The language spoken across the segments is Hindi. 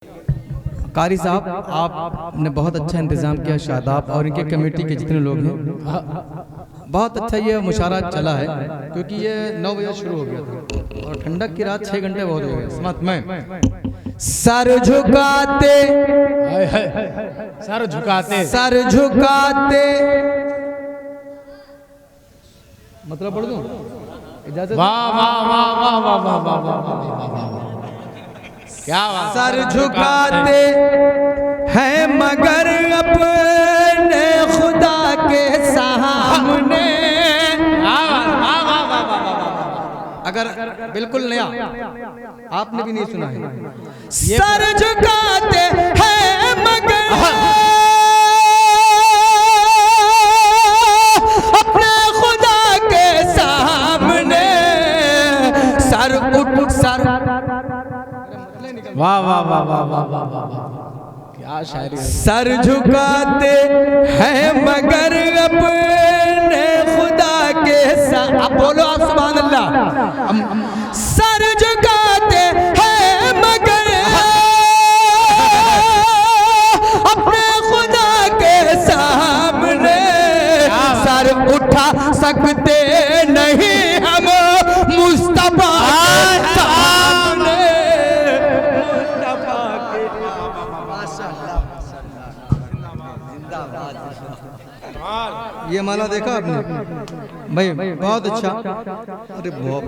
कारी साहब, आपने बहुत अच्छा इंतज़ाम किया। शादाब और इनके कमेटी के जितने लोग हैं, बहुत अच्छा ये मुशारा चला है, क्योंकि ये 9 बजे शुरू हो गया था और ठंडक की रात 6 घंटे बहुत हो गए। समझ में सर झुकाते सर झुकाते सर झुकाते मतलब पढ़ दूं? इजाजत? वाह वाह वाह वाह वाह वाह वाह वाह वाह, क्या बात। सर झुकाते हैं मगर अपने खुदा के सामने। अगर बिल्कुल नया आपने भी नहीं सुना है, सर झुकाते हैं मगर अपने खुदा के सामने। सर उठ सर वाह वाह वाह वाह वाह वाह वाह, क्या शायरी है। सर झुकाते हैं मगर अपने खुदा के साथ। आप बोलो, आप सुभान अल्लाह। सर झुकाते हैं मगर अपने खुदा के सामने। सर उठा सकते नहीं हम मुस्तफा के सामने। ये माला देखा आपने भाई? बहुत अच्छा। अरे बहुत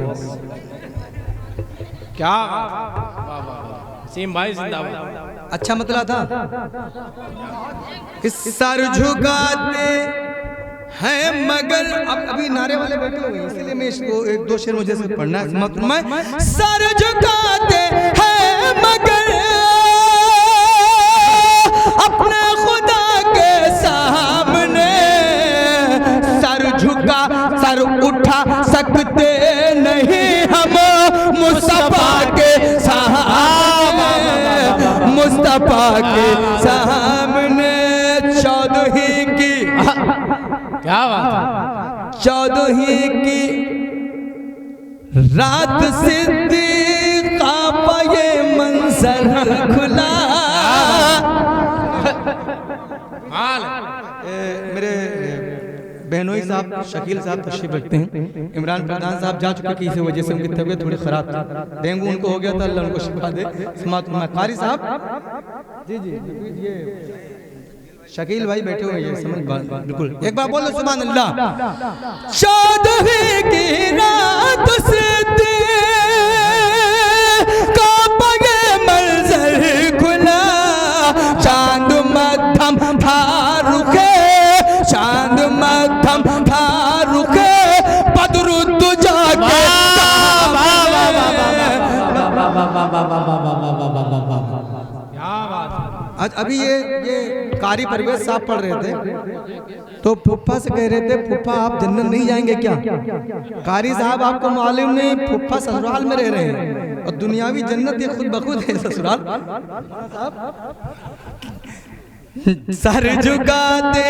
क्या सीम भाई जिंदाबाद। अच्छा मतलब था। इस सर झुकाते हैं मगर अब अभी नारे वाले बैठे हुए हैं, इसलिए मैं इसको 1-2 शेर मुझे से पढ़ना है। मैं सर झुकाते हैं मगर अपने खुदा के सामने। सर झुका सर उठा सकते नहीं हम मुस्तफा के सामने। मुस्तफा के सामने चौदही की क्या बात है। चौदही की रात सिद्दीक़ा का ये मंजर खुला। मेरे बहनोई साहब शकील साहब तशरीफ रखते हैं। इमरान प्रधान साहब जा चुके किसी वजह से, उनकी तबीयत थोड़ी खराब थी, डेंगू उनको हो गया था, अल्लाह उनको शिफा दे। कारी साहब जी जी ये शकील भाई बैठे हुए हैं, समझ बिल्कुल। एक बार बोलो सुभान अल्लाह। चौदहवीं की रात सिद्दीक़ा का ये मंजर खुला। चांद मध्यम था रुखे, चांद मध्यम था रुखे, बदरुद्दु जाके आज अभी ये कारी परवेज साहब पढ़ रहे थे, तो फुफ्फा से कह रहे थे, फुफ्फा आप जन्नत नहीं जाएंगे क्या? कारी साहब आपको मालूम नहीं, फुफ्फा ससुराल में रह रहे हैं और दुनियावी जन्नत ये खुद बखुद है ससुराल। सर झुकाते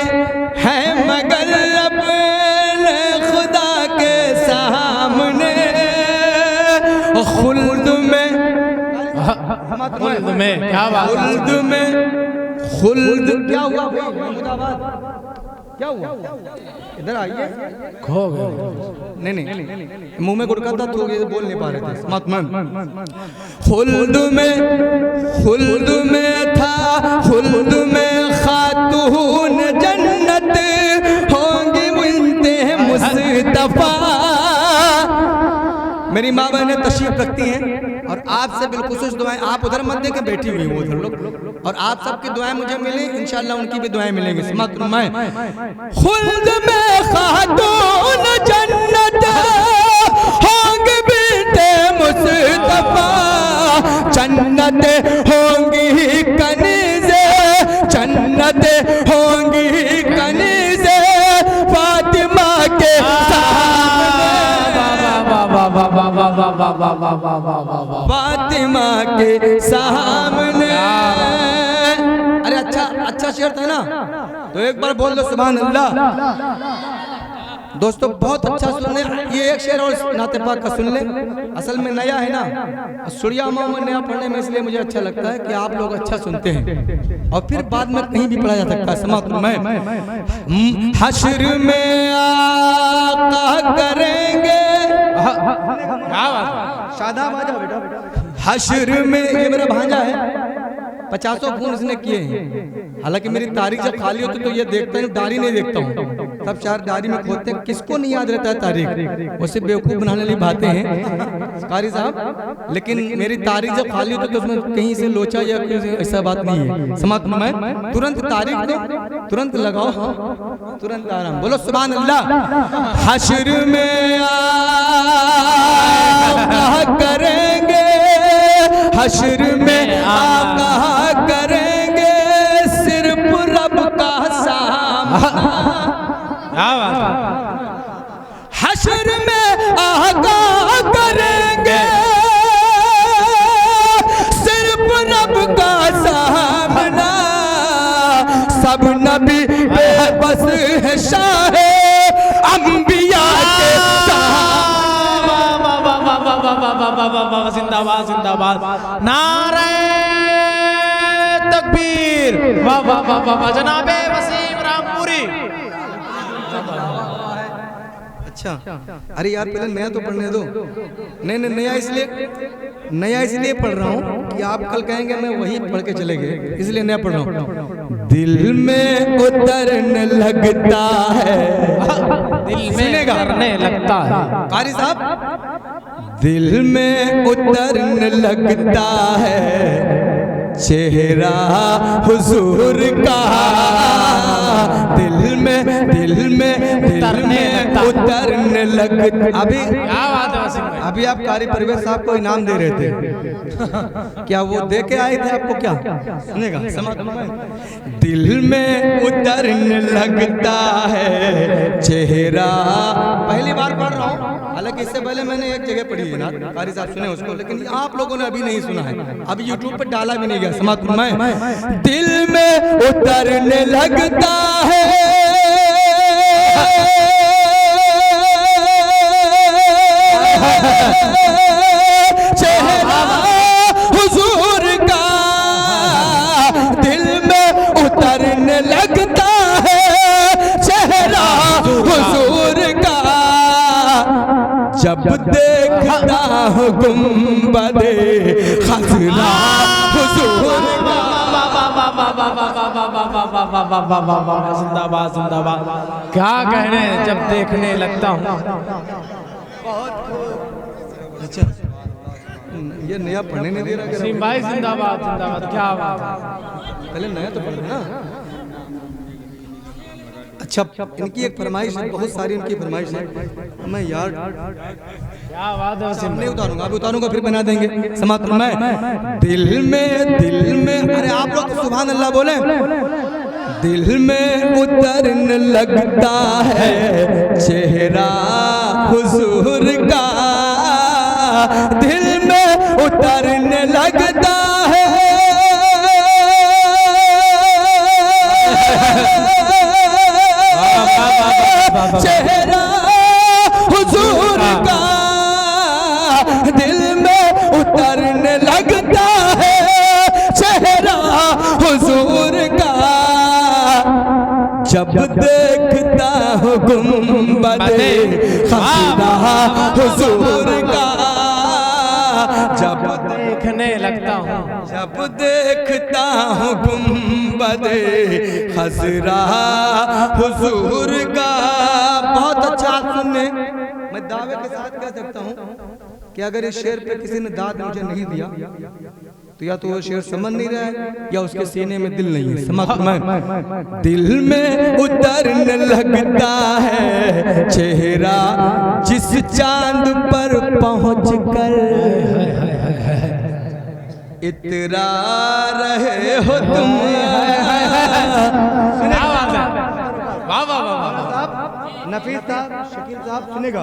हैं मगर अपने खुदा के सामने। खुल्द में क्या बात। खुल्द में खुल्द क्या हुआ भाई? क्या हुआ? इधर आइए। खो गए। नहीं मुंह में गुड़का था तो ये बोल नहीं पा रहे थे। खुल्द में था, खुल्द में खातून जन्नत होंगी बिन्ते मुस्तफा। मेरी माँ बहनें तशरीफ रखती हैं और आपसे बिलखुसूस दुआएं, आप उधर मत देके बैठी हुई हो उधर लोग, और आप सबकी दुआएं मुझे मिली, इंशाल्लाह उनकी भी दुआएं मिलेंगी। मैं खुल्द में खातून जन्नत होंगी बिन्ते मुस्तफा। जन्नत होंगी कनीज़े, जन्नत होंगी कनीज़े फातिमा के फातिमा के सामने। अरे अच्छा शेर था ना, तो एक बार बोल दो सुभान अल्लाह। दोस्तों बहुत अच्छा सुनने, ये एक शेर और नाते पाक का सुन ले। असल में नया है ना, सुरिया में नया पढ़ने में, इसलिए मुझे अच्छा लगता है कि आप लोग अच्छा सुनते हैं और फिर बाद में कहीं भी पढ़ा जा सकता है। समाप्त में हश्र में आका करेंगे, शादाब आ जाओ बेटा। हश्र में, ये मेरा भांजा है, 50 खून इसने किए हैं। हालांकि मेरी तारीख जब खाली होती तो ये देखता हूँ, डायरी नहीं देखता हूँ, तब चार डायरी में खोदते हैं। किसको नहीं याद रहता है तारीख, उसे बेवकूफ बनाने वाली बातें हैं कारी साहब। लेकिन मेरी तारीख जब खाली होती तो उसमें कहीं से लोचा या ऐसा बात नहीं है। समाप्त में तुरंत तारीख दो, तुरंत लगाओ, तुरंत आराम। बोलो सुभान अल्लाह। हश्र में आका करेंगे, हश्र में आका करेंगे, सिर्फ रब का सामना। हश्र में आका करेंगे, सिर्फ रब का सामना। सब नबी बेबस है शाहे अंबिया के जिंदाबाद जिंदाबाद, नारे तकबीर, वाह वाह वाह वाह, जनाबे वसीम रामपुरी। अच्छा, अरे यार पहले नया तो पढ़ने दो। नहीं नहीं, नया इसलिए पढ़ रहा हूँ कि आप कल कहेंगे मैं वही पढ़ के चले गए, इसलिए नया पढ़ रहा हूँ। दिल में उतरने लगता है, दिल में उतरने लगता है कारी साहब, दिल में उतरने लगता है चेहरा हुजूर का। दिल में उतरने लग। अभी आप कारी परवेज साहब को इनाम दे रहे थे, क्या वो दे के आए थे आपको? क्या सुनेगा? दिल में उतरने लगता है चेहरा। पहली बार पढ़ रहा हूँ, हालांकि इससे पहले मैंने एक जगह पढ़ी है ना, कारी साहब सुने उसको, लेकिन आप लोगों ने अभी नहीं सुना है, अभी यूट्यूब पर डाला भी नहीं गया। समाप्त में दिल में उतरने लगता है चेहरा हुजूर का। दिल में उतरने लगता है चेहरा हुजूर का। जब देखता हूँ गुंबदे खजरा हुजूर का। जिंदाबाद जिंदाबाद, क्या कहने जब देखने लगता हूँ। अच्छा, ये नया पढ़ने नहीं दे रहा सिंह भाई, जिंदाबाद जिंदाबाद, क्या बात है। पहले नया तो पढ़ ना। अच्छा, इनकी एक फरमाइश है, बहुत सारी इनकी फरमाइश है, मैं यार क्या बात है। नहीं उतारूंगा, अभी उतारूंगा फिर बना देंगे। समाप्त में दिल में, अरे आप लोग तो सुभान अल्लाह बोले। दिल में उतरने लगता है चेहरा हुजूर का। दिल में उतरने लगता है चेहरा हुजूर का। दिल में उतरने लगता है चेहरा हुजूर का। जब देखता हूँ गुंबदे खजरा हुजूर का। जब देखने लगता हूँ, जब देखता हूँ गुंबदे खजरा हुजूर का। बहुत अच्छा सुनने, मैं दावे के साथ कह सकता हूँ कि अगर इस शेर पे किसी ने दाद मुझे नहीं दिया तो या तो वो शेर समझ नहीं रहा है या उसके सीने में दिल नहीं है। समझ में दिल में उतरने लगता है चेहरा जिस चांद पर पहुंचकर इतरा रहे हो तुम। नफीस साहब, शकील साहब सुनेगा।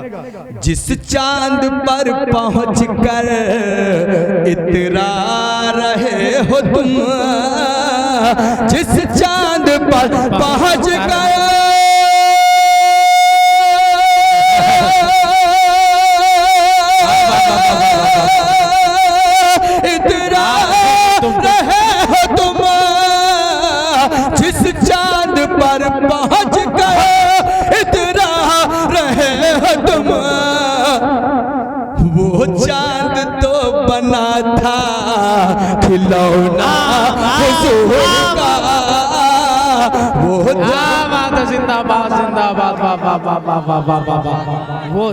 जिस चांद पर पहुंचकर इतरा रहे हो तुम, जिस चांद पर पहुंच गए ना हुजूर का वो बात है, जिंदाबाद जिंदाबाद, वाह वाह वाह वाह वाह वाह वाह वाह, वो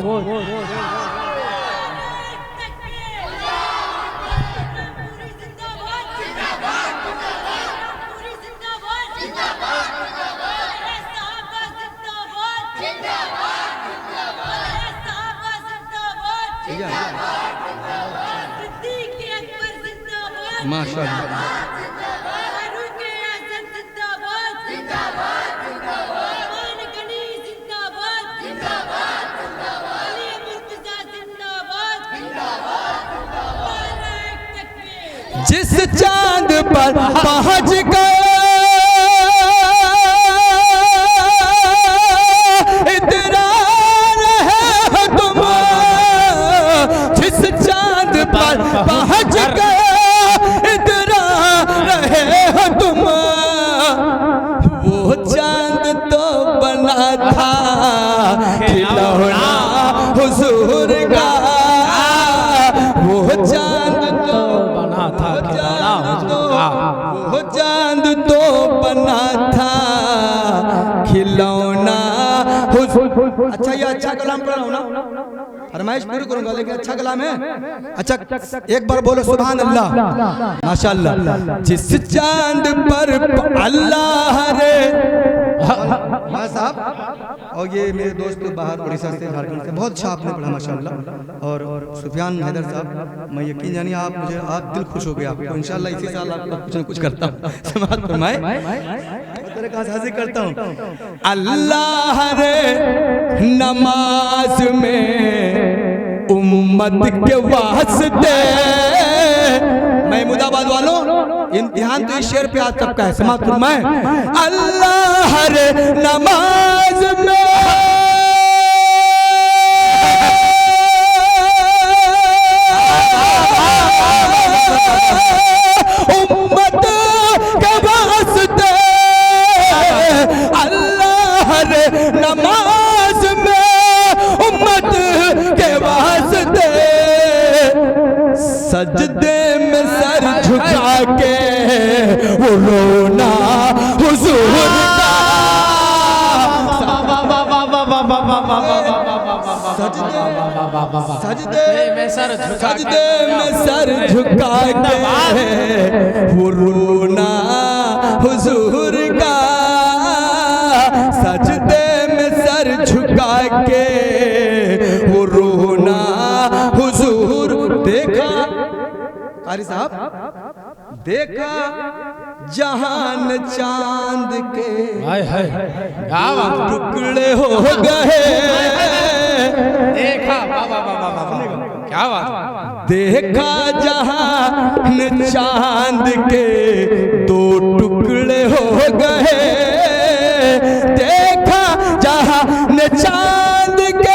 माशाअल्लाह। जिस चांद पर पहुंच गए इतरार है तुम, जिस चांद पर पहुंच गए इतरार है तुम, वो चांद तो बना था खिलौना हुजूर का, वो चांद तो बना था खिलौना हुजूर का, वो चांद तो बना था खिलौना हुजूर। अच्छा ये अच्छा कलाम पढ़ रहा हूँ ना, फरमाइश पूरी करूंगा लेकिन अच्छा कलाम है। अच्छा एक बार बोलो सुभान अल्लाह माशाअल्लाह। जिस चांद पर अल्लाह रे हाँ साहब, और ये मेरे दोस्त बाहर उड़ीसा से झारखंड से बहुत अच्छा आपने पढ़ा माशाअल्लाह। और सुफियान हैदर साहब, मैं यकीन जानिए आप मुझे आप दिल खुश हो गया, आपको इंशाल्लाह इसी साल आपका कुछ न कुछ करता हूँ। समाज फरमाए तेरे का हाजिर करता हूँ। अल्लाह रे नमाज में उम्मत के वास्ते, मैं मुदाबाद वालों इम्तिहान तो इस शेर पे आज सबका है, समाज फरमाए। अल्लाह रे नमाज में उम्मत के वास्ते, अल्लाह रे नमाज में उम्मत के वास्ते, सजदे में सर झुका के वो रोना हुजूर का, सजदे में सर झुका के वो रोना हुजूर का, सजदे में सर झुका के वो रोना हुजूर। देखा कारी साहब, देखा जहान चांद के टुकड़े हो गए, देखा क्या बात, देखा जहान चांद के दो टुकड़े हो गए, देखा जहान चांद के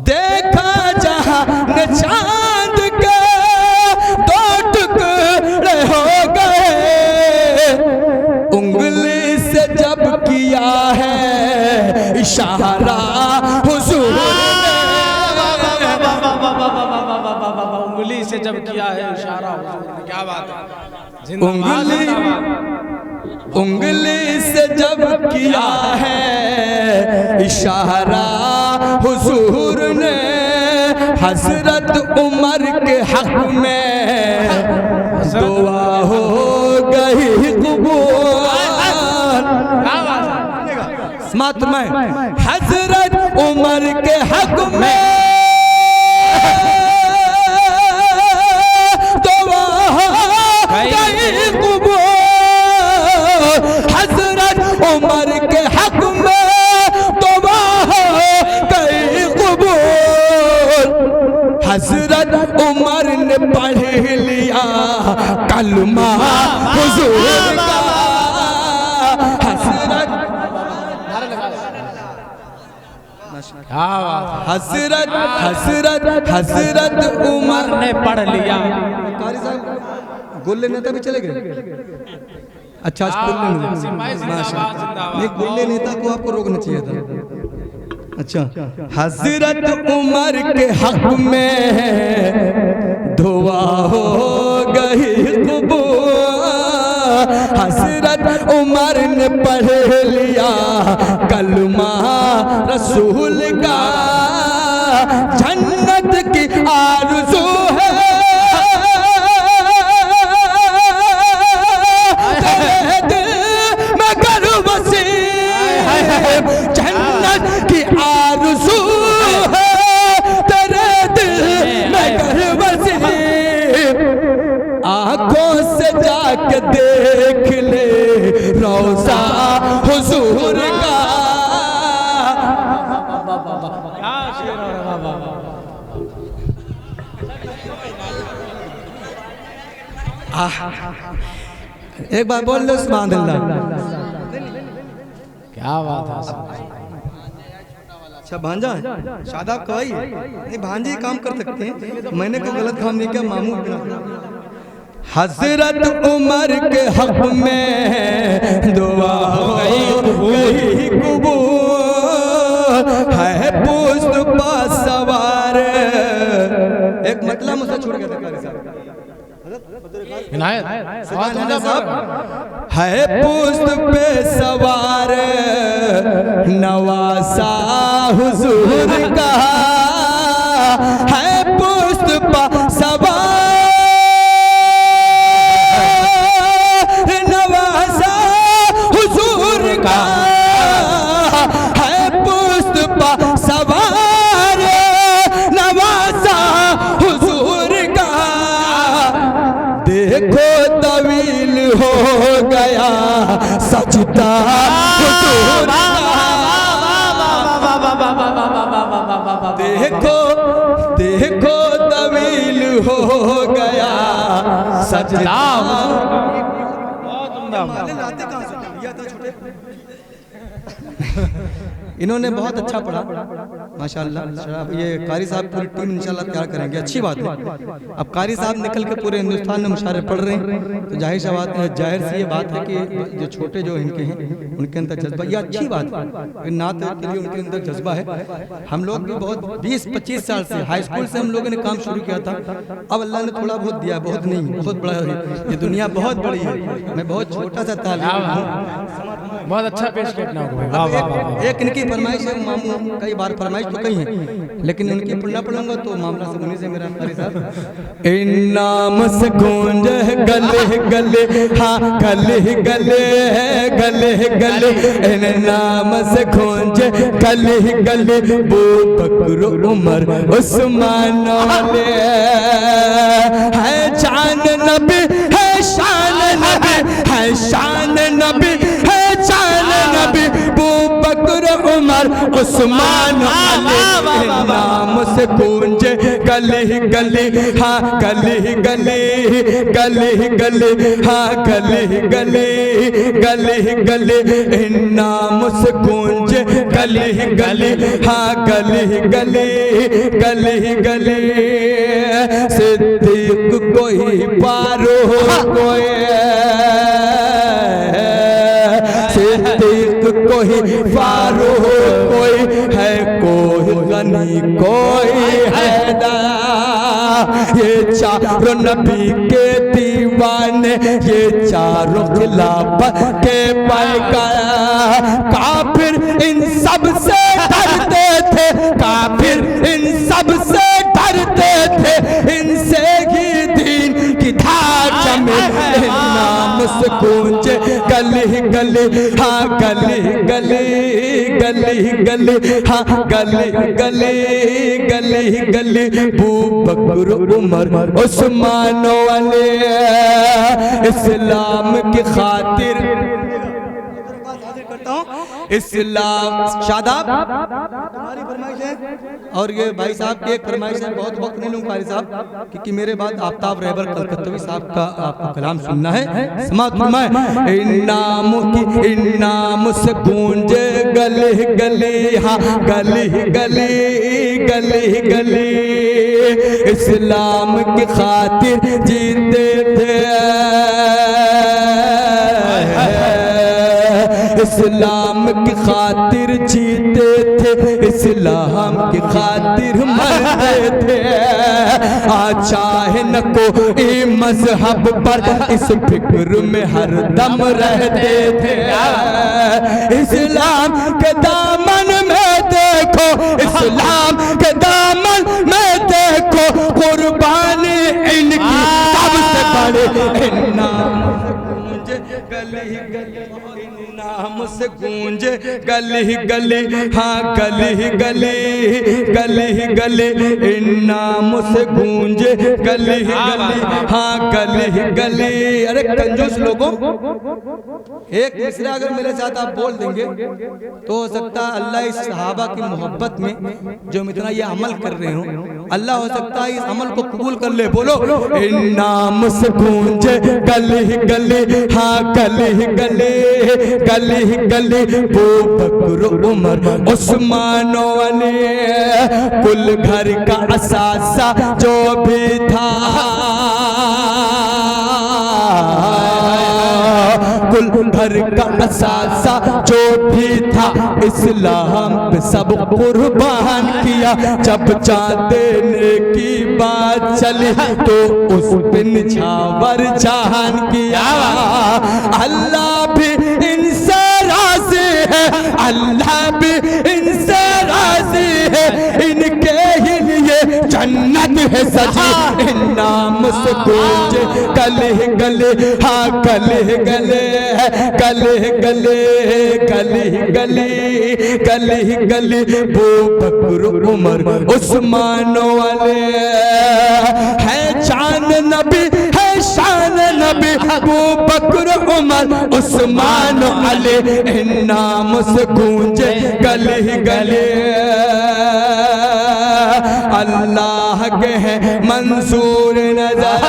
देखा जहां चांद के दो टुकड़े हो गए, उंगली से जब किया है इशारा हुजूर ने, उंगली से जब किया है इशारा हुजूर ने, क्या बात है, उंगली से जब किया है इशारा हुजूर ने, हजरत उमर के हक में दुआ हो गई कबूल। समात में हजरत उमर के हक में दुआ हो गई कबूल, हजरत उमर के हक में दुआ हो गई कबूल, हजरत उमर ने पढ़ लिया कलमा हुजूर का, हजरत क्या बात है। हसरत हसरत हसरत उमर ने पढ़ लिया। कारी साहब गोले नेता भी चले गए। अच्छा आज गोले नहीं, गोले नेता को आपको रोकना चाहिए था। अच्छा हजरत उमर के हक में दुआ हो गई कबूल। हजरत उमर ने पढ़ लिया कलमा रसूल का, जन्नत की आरज़ू है तेरे दिल में कर वसी, जन्नत की आरज़ू है तेरे दिल में कर वसी। आंखों से जाके देख ले रोज़ा हुजूर का। एक बार बोल लो सुभान अल्लाह। क्या बात है। अच्छा भांजा शादाब कवाई नहीं, भांजे काम कर सकते हैं, मैंने कोई गलत काम नहीं किया। मामू हजरत उमर के हक में दुआ हो गई कबूल। है पुष्ट पर सवार। एक मतलब मुझसे छूट गया था कारी साहब। है पुष्ट पे सवार नवासा हुजूर का, है पुष्ट पर सवार नवासा हुजूर का, है पुष्ट पर सवार नवासा हुजूर का। देखो तवील हो गया सजदा हुजूर का। देखो देखो तवील हो गया सजदा। इन्होंने बहुत अच्छा पढ़ा माशाल्लाह। ये कारी साहब पूरी टीम इंशाल्लाह तैयार करेंगे, अच्छी बात है। अब कारी साहब निकल के पूरे हिंदुस्तान में मुशायरे पढ़ रहे हैं, तो जाहिर सी ये बात है कि जो छोटे जो इनके हैं उनके अंदर जज्बा, ये अच्छी बात है। नात के लिए उनके अंदर जज्बा है। हम लोग भी बहुत 20-25 साल से हाई स्कूल से हम लोगों ने काम शुरू किया था। अब अल्लाह ने थोड़ा बहुत दिया, बहुत नहीं, बहुत बड़ा है। ये दुनिया बहुत बड़ी है, मैं बहुत छोटा सा तालिब हूँ। बहुत अच्छा पेश करना होगा। एक इनकी फरमाइश है, मामू कई बार फरमाइश तो कई है, लेकिन इनकी पढ़ना पड़ूंगा तो मामला से उन्हीं से मेरा कारी साहब। इन नाम से गूंज गले गले, हाँ गले गले गले गले, इन नाम से गूंज गले गले। बू बकर उमर उस्मान वाले है शान नबी, है शान नबी, है शान नबी, है शान नबी। बू बकर उमर उस्मान नाम से गूंजे गली गली, हाँ गली गली गली गली, हाँ गली गली गली गली। नाम से गूंजे गली गली, हाँ गली गली गली गली। सिद्दीक कोई पारो कोई, सिद्दीक कोई फारूक कोई है, कोई गनी कोई हैदर। ये चारों नबी के दीवाने, ये चारों खिलाफत के पैगाम। काफिर इन सब से डरते थे, काफिर इन सब से डरते थे, इनसे ही दीन की धार जमे। नाम से गूंजे गली गली, हाँ गली गली गली गली, हाँ गली गली गली गली। बू बकर उमर उस्मान वाले इस्लाम की खातिर करता हूँ। इस्लाम शादाब तुम्हारी फरमाइश है और ये भाई साहब की एक फरमाइश है, बहुत वक्त नहीं लूंगा कारी साहब क्योंकि मेरे बाद आफ्ताब रहबर कलकत्तवी साहब का आपको कलाम सुनना है। समाअत फरमाए। इन नाम से गूंजे गली गली, हाँ गली गली गली गली, इस्लाम की खातिर जीते थे, इस्लाम की खातिर जीते थे, इस्लाम की खातिर मरते थे। चाहे न कोई मजहब पर इस फिक्र में हर दम रहते थे। इस्लाम के दामन में देखो, इस्लाम के दामन में देखो, कुर्बानी इनकी सबसे बड़ी। नाम से गूंजे गली गली, हाँ गली गली गली गली, इन नाम से गूंजे गली गली, हाँ गली गली। अरे कंजूस लोगों, एक मिसरा अगर मेरे साथ आप बोल देंगे तो हो सकता है अल्लाह इस सहाबा की मोहब्बत में जो हम इतना ये अमल कर रहे हो, अल्लाह हो सकता है इस अमल को कबूल कर ले। बोलो इन नाम से गूंजे गली गली, हाँ गली गली गली गली, वो बकर उमर उस्मान अली, कुल घर का असासा जो भी था, कुल घर का असासा जो भी था, इस्लाम पे सब कुर्बान किया। जब चाँद देने की बात चली तो उस पे निछावर जहान किया। अल्लाह भी इनसे राज़ी है, अल्लाह भी इनसे राज़ी है, इनके ही लिए जन्नत है सजी। इन नाम से गूंजे गले गले, हाँ गले गले गले गले गले गले गले गले, वो बकर उमर उस्मान वाले है, जान नबी है शान नबी, वो बकर उमर उस्मान अली, इन नाम से गूंजे गले गले। अल्लाह के हैं मंसूर नजर,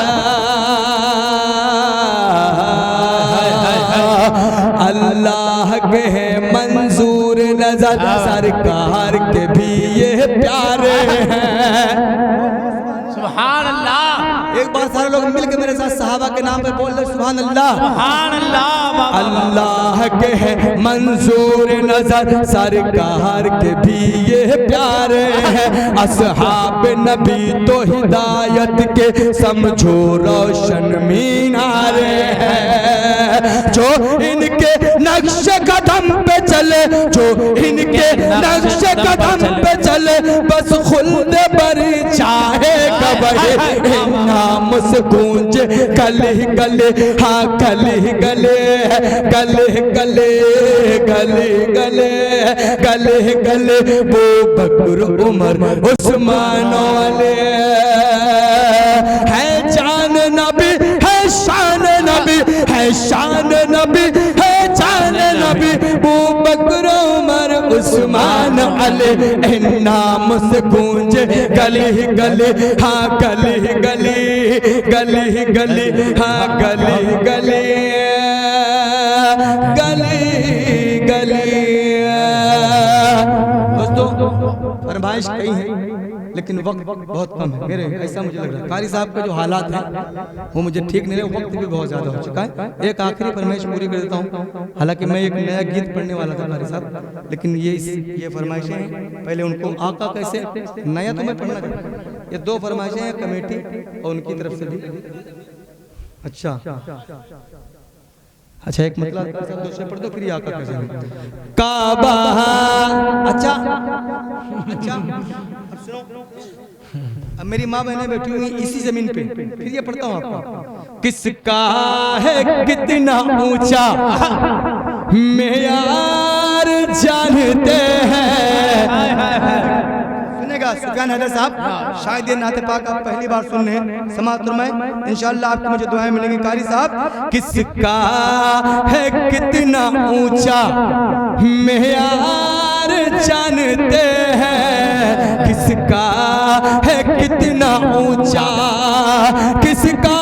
अल्लाह के हैं मंसूर नजर, सरकार के भी ये प्यारे हैं। सुभान अल्लाह। एक बार सारे लोग मिलकर मेरे साथ सहाबा के नाम पे बोल दे सुभान अल्लाह। सुभान अल्लाह। अल्लाह के हैं मंजूर नजर, सरकार के भी ये प्यारे हैं। असहाब नबी तो हिदायत के समझो रोशन मीनारे हैं, जो इनके नक्श कदम पे चले, जो इनके नक्श कदम पे चले, बस खुल्द बरी चाहे कबहे। नाम से गूंजे गले गले, हाँ गले गले गले गले गले गले गले गले, वो बकर उमर उस्मान वाले है, जान नबी है शान नबी है, शान नबी है जान नबी, वो बकर उमर उस्मान अली, इन नाम से गूंजे गली गली, हाँ गली गली गली गली, हाँ गली गली गली गली। दोस्तों फरमाइश कई है लेकिन वक्त बहुत कम है मेरे, ऐसा मुझे लग रहा है। कारी साहब के जो हालात हैं वो मुझे ठीक नहीं लगे, वक्त भी बहुत ज़्यादा हो चुका है। एक आखिरी फरमाइश पूरी कर देता हूँ, हालांकि मैं एक नया गीत पढ़ने वाला था कारी साहब, लेकिन ये फरमाइशें हैं, पहले उनको आका कैसे नया तो मैं पढ़ना चाहता। ये दो फरमाइशें हैं कमेटी और उनकी तरफ से भी। अच्छा एक मतलब दूसरे पढ़ दो फिर आका कैसे काबा। अच्छा अब मेरी माँ बहनें बैठी हुई इसी जमीन पे, फिर ये पढ़ता हूँ आपको। किसका है कितना ऊंचा मेयार जानते हैं, सुनेगा सुनिएगा सुफियान हैदर साहब, शायद ये नाते पाक आप पहली बार सुन रहे हैं, समाअत फरमाएं, इंशाअल्लाह आपको मुझे दुआएं मिलेंगी। कारी साहब, किसका है कितना ऊंचा मेयार जानते हैं, किसका है कितना ऊंचा, किसका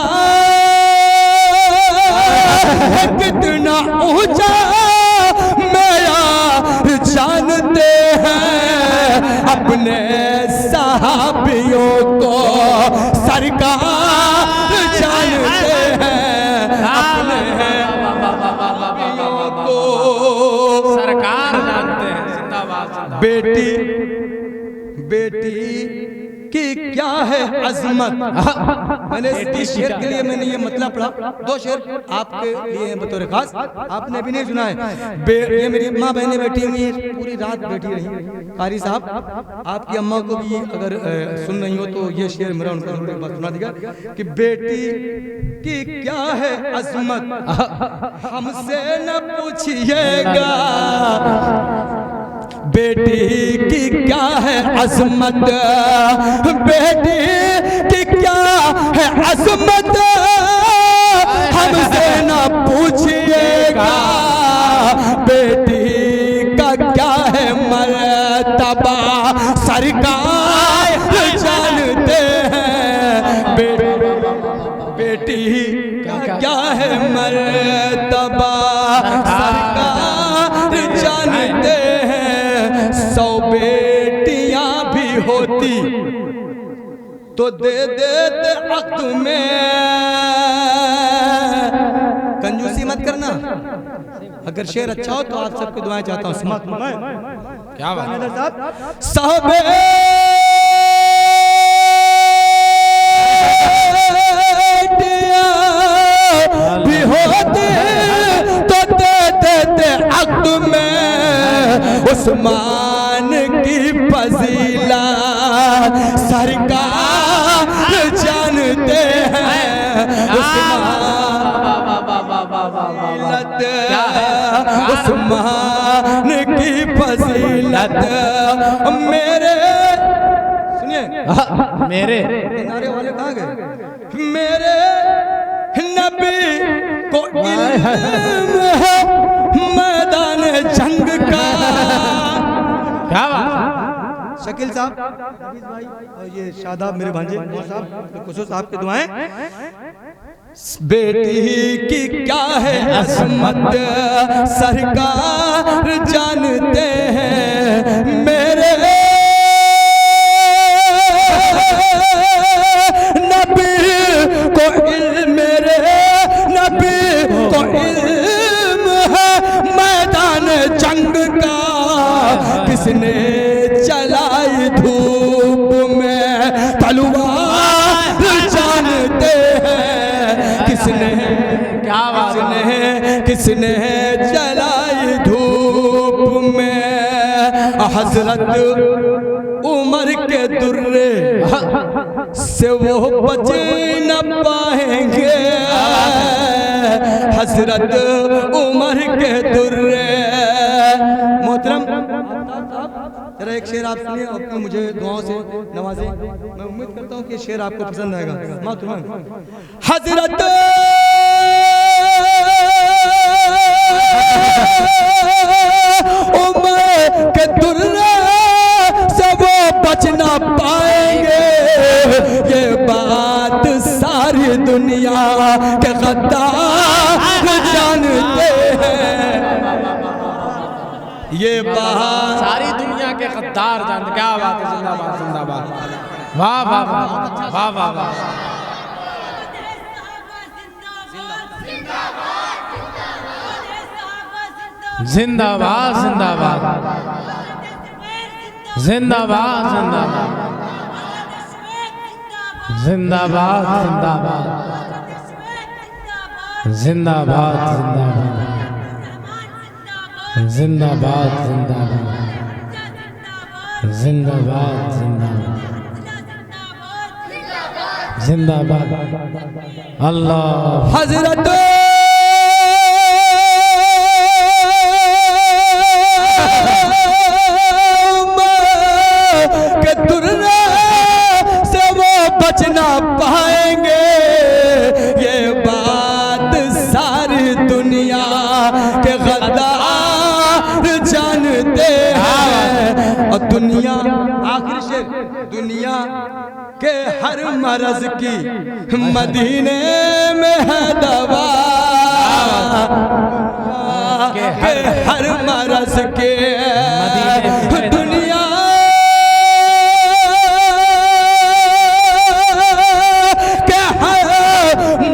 है कितना ऊंचा मेयार जानते हैं, अपने सहाबियों को सरकार जानते हैं, अपने सहाबियों को सरकार जानते हैं। जिंदाबाद जिंदाबाद। बेटी की क्या है अजमत। मैंने इस शेर के लिए मैंने ये मतलब पढ़ा, दो शेर आपके लिए हैं बतौर खास, आपने भी नहीं सुना है। ये मेरी माँ बहनें बैठी हुई हैं, पूरी रात बैठी रही। कारी साहब, आपकी अम्मा को भी अगर सुन रही हो तो ये शेर मेरा उनको सुना देगा कि बेटी की क्या है अजमत, हमसे न पूछिएगा, बेटी की क्या है अजमत, बेटी की क्या है अजमत, हमसे न पूछिएगा, बेटी का क्या है मर्तबा, सरकार जानते हैं, बेटी का क्या है मर्तबा, सरकार जानते हैं, 100 बेटियां भी होती तो दे देते वक्त में, कंजूसी मत करना। अगर शेर अच्छा हो तो आप सबको दुआएं चाहता हूँ, समाअत फरमाएं। क्या बात है साहब, साहबे भी होते तो दे देते वक्त में, उस्मान की फजीला सरकार जानते हैं, उस्मान की फजीलत, मेरे सुनिए मेरे नारे वाले कहाँ गए, मेरे नबी को इल्म है मैदान जंग का। क्या बात। शकील साहब और ये शादाब मेरे भांजे साहब, खुशूस साहब की दुआएं। बेटी की क्या है अजमत, सरकार जानते हैं, मेरे नबी को इल्म, मेरे नबी को इल्म है मैदान जंग का, किसने चलाई धूप में तलवार जानते हैं, किसने क्या बात है। किसने चलाई धूप में, हजरत उमर के दुर्रे से वो बच न पाएंगे, हजरत उमर के दुर्रे। मोहतरम जरा एक शेर आप सुनिए और मुझे दुआओं से नवाजें, मैं उम्मीद करता हूँ कि शेर आपको पसंद आएगा। हजरत उमर के दुर्रे से वो बच ना पाएंगे, ये बात सारी दुनिया के गद्दार जानते हैं, ये बात सारी दुनिया के गद्दार जानते। क्या बात है। जिंदाबाद जिंदाबाद। वाह वाह वाह वाह वाह वाह। जिंदाबाद जिंदाबाद जिंदाबाद जिंदाबाद जिंदाबाद जिंदाबाद जिंदाबाद जिंदाबाद जिंदाबाद जिंदाबाद जिंदाबाद जिंदाबाद। अल्लाह हजरत के दुर्रे दुनिया आखिर शेर, दुनिया के हर मरज की मदीने में है दवा, के हर मरज के दुनिया के हर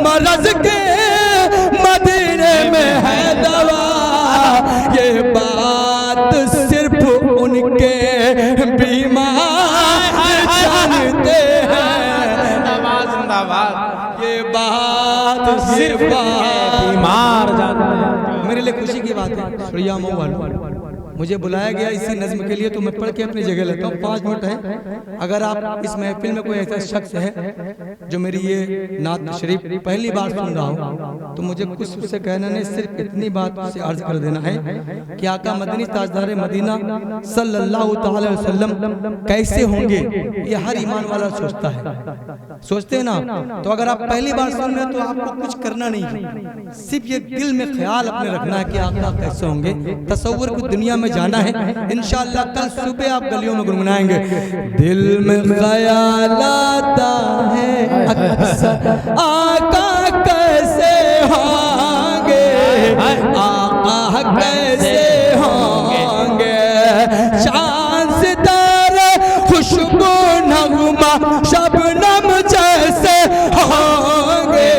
मरज के मदीने में है दवा। ये बात सिर्फ उनके बीमार जानते हैं। ये बात सिर्फ बीमार जानते हैं। मेरे लिए खुशी की बात है, सुरिया मोहन मुझे बुलाया गया इसी नज्म के लिए, तो मैं पढ़ के अपनी जगह लेता हूँ। 5 मिनट है। अगर आप इस महफिल में कोई ऐसा शख्स है जो मेरी ये नात शरीफ पहली बार सुन रहा हो, तो मुझे कुछ उससे कहना नहीं, सिर्फ इतनी बात से अर्ज कर देना है कि आका मदनी ताजदार मदीना सल्लल्लाहु तआला अलैहि वसल्लम कैसे होंगे, ये हर ईमान वाला सोचता है, सोचते हैं ना। तो अगर आप पहली बार सुन रहे हैं तो आपको कुछ करना नहीं है, सिर्फ ये दिल में ख्याल अपने रखना है कि आका कैसे होंगे। तसव्वुर को दुनिया में जाना है, इंशाअल्लाह कल सुबह आप गलियों में गुनगुनाएंगे। दिल में ख्याल आता है अक्सर आका कैसे होंगे, आका कैसे होंगे, चांद सितारे खुशबू नगमा शबनम जैसे होंगे।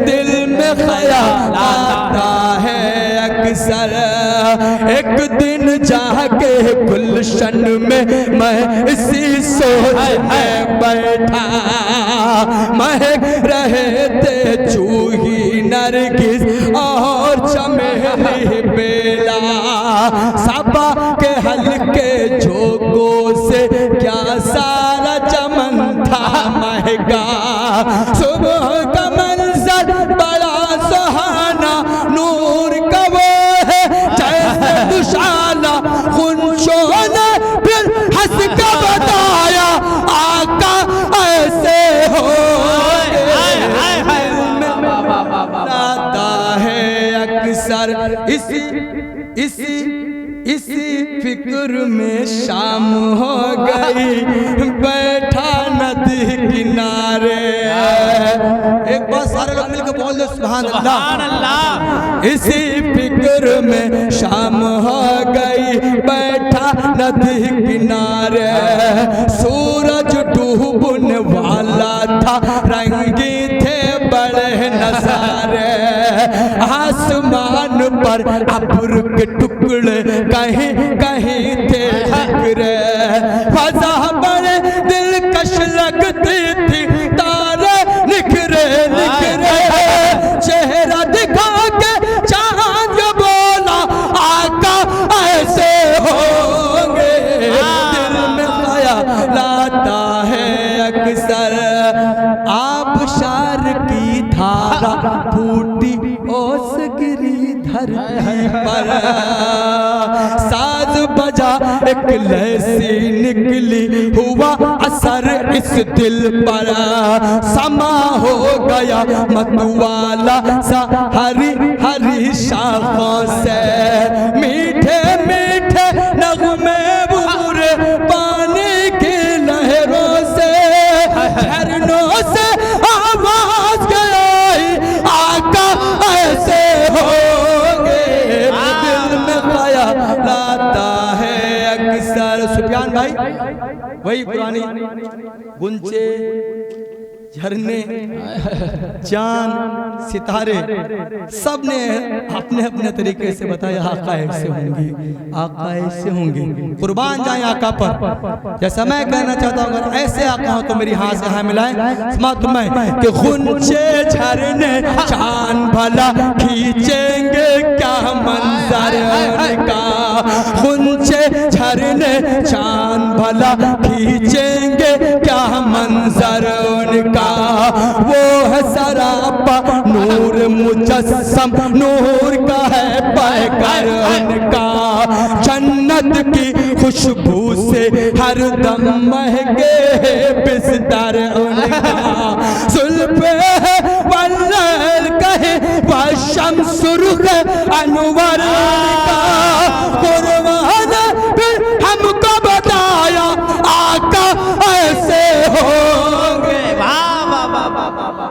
दिल में ख्याल आता है अक्सर, एक दिन जाके गुलशन में मैं इसी सोच में बैठा, महक रहे थे चूही नरगिस और चमेली बेला, सबा के हल्के झोंकों से क्या सारा चमन था महका। सुबह का मंजर बड़ा सुहाना, नूर का वो है जैसे दुशाला, खुनशों ने फिर हंस के बताया आका ऐसे हो। आता है अक्सर इसी फिक्र में शाम हो गई, बैठा नदी किनारे। एक बार सारे लोग मिलकर बोल दो सुभान अल्लाह। इसी फिक्र में शाम हो गई, बैठा नदी किनारे। सूरज डूबने वाला था, रंगी थे बड़े नजारे। आसमान पर अब्र के टुकड़े कहीं कहीं थे बिखरे, फजा बड़े दिलकश लगती थी, तारे निखरे निखरे। चेहरा दिखा के चांद बोला आका ऐसे होंगे। दिल में ख्याल आता है अक्सर, आबशार की धारा फूटी ओस गिरी धरती पर, साज बजा एक लहसी निकली, हुआ असर इस दिल पर। समा हो गया मतवाला सा हरी हरी शाखों से, मीठे मीठे नगमे बुरे पानी की लहरों से, झरनों से आवाज गई आका ऐसे होंगे। दिल में ख्याल आता है अक्सर। सुफियान भाई वही पुरानी गुंचे झरने चांद सितारे सब ने अपने अपने तरीके से बताया आका ऐसे होंगे, आका ऐसे होंगे। कुर्बान जाए आका पर। जैसा मैं कहना चाहता हूँ अगर ऐसे आका हो तो मेरी हाथ से हाँ मिलाए तुम्हें कि गुंचे झरने चांद भला खींचेंगे क्या मंजर का। गुंचे झरने चांद भला खींचेंगे क्या मंजर उनका। वो है सरापा नूर मुजस्सम, नूर का है पैकर उनका। जन्नत की खुशबू से हर दम महके बिस्तर उनका। जुल्फे वल्लल कहे वशम्स रुख अनवर उनका। कुर्बान फिर हमको बता